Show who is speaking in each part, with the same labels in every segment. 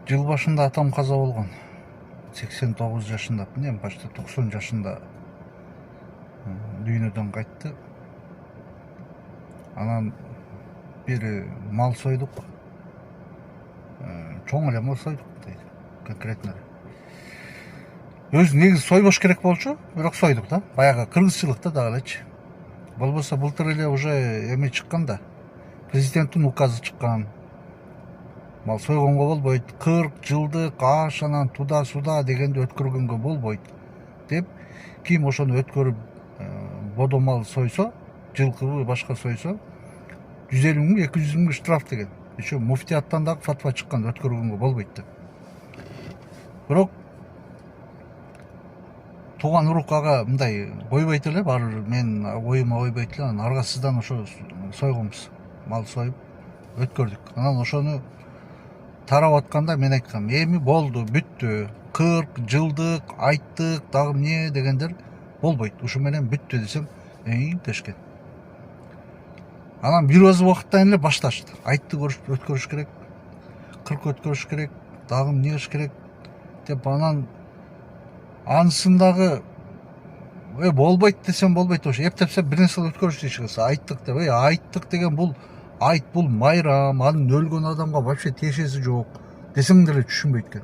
Speaker 1: Жыл башында атам каза болгон. 89 жашында, эмне почти 90 жашында дүйнөдөн кайтты. Анан бери мал сойдук. Чоң эле мал сойдук дейт. Конкретно. Өзү негизи сойбош керек болчу, бирок сойдук да. Баягы кыргызчылыкта дагы элечи. Болбосо былтыр эле уже эме чыккан да. Президенттин указы чыккан. Мал сойгонго болбойт, 40 жылдык аш анан туда суда дегенди өткөргөнгө болбойт деп, ким ошону өткөрүп бодо мал сойсо, жылкыбы башка сойсо 150 миң 200 миң штраф деген. Еще муфтияттан дагы фатва чыккан, өткөргөнгө болбойт деп. Бирок тууган урук ага мындай койбойт эле, баары бир мен оюма койбойт эле, анан аргасыздан ошо сойгонбуз. Мал союп өткөрдүк. Анан ошону тарап атканда мен айткам, эми болду, бүттү. 40 жылдык айттык, дагы эмне дегендер болбойт. Ушу менен бүттү десем, дешкен. Анан бир аз убакыттан эле башташты. Айтты өткөрүш керек, 40 өткөрүш керек, дагы эмне кылыш керек деп, анан анысындагы болбойт десем болбойт, ошо эптепсе бир нерсе өткөрүш дейшиңиз. Айттык деп, айттык деген бул айт, бул майрам, анын өлгөн адамга вообще тиешеси жок десең деле түшүнбөйт экен.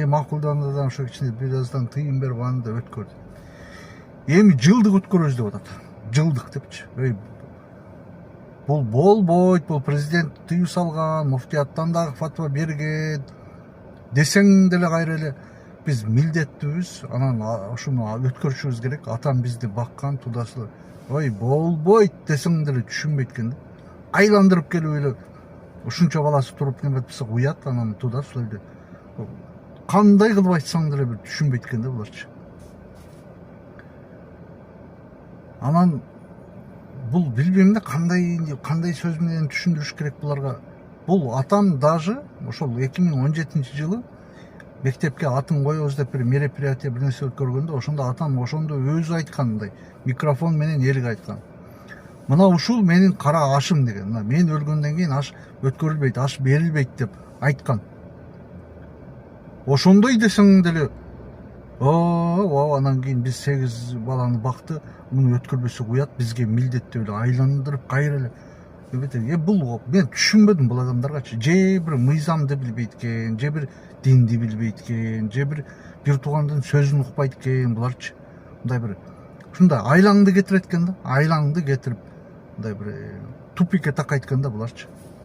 Speaker 1: Макулдануудан ошо кичине бир аздан тыйын берип аны да өткөрдү. Эми жылдык өткөрөбүз деп атат. Жылдык депчи. Бул болбойт, бул президент тыюу салган, муфтияттан дагы фатва берген десең деле кайра эле биз милдеттүүбүз, анан ошону өткөрүшүбүз керек. Атам бизди баккан, тудасы. Болбойт десең деле түшүнбөйт экен да. Айландырып келип эле ушунча баласы туруп неметсе уят, анан туда сойду. Кандай кылып айтсаң деле бир түшүнбөйт экен да буларчы. Анан бул билбейм да кандай сөз менен түшүндүрүш керек буларга. Бул атам даже ошол 2017 жылы мектепке атын коебуз деп бир мероприятие бир нерсе өткөргөндө, ошондо атам ошондо өзү айткандай, микрофон менен элге айткан. Мына ушул менин кара ашым деген. Мен өлгөндөн кийин аш өткөрүлбөйт, аш берилбейт деп айткан. Ошондой десең деле, анан кийин биз 8 баланы бакты, муну өткөрбөсөк уят, бизге милдеттеп эле айландырып кайра эле. Бул мен түшүнбөдүм бул адамдаргачы. Же бир мыйзамды билбейт экен, же бир динди билбейт экен, же бир туугандын сөзүн укпайт экен буларчы. Мындай бир ушундай айлаңды кетирет экен да, айлаңды кетирип мындай бир тупикке такайт экен да буларчы.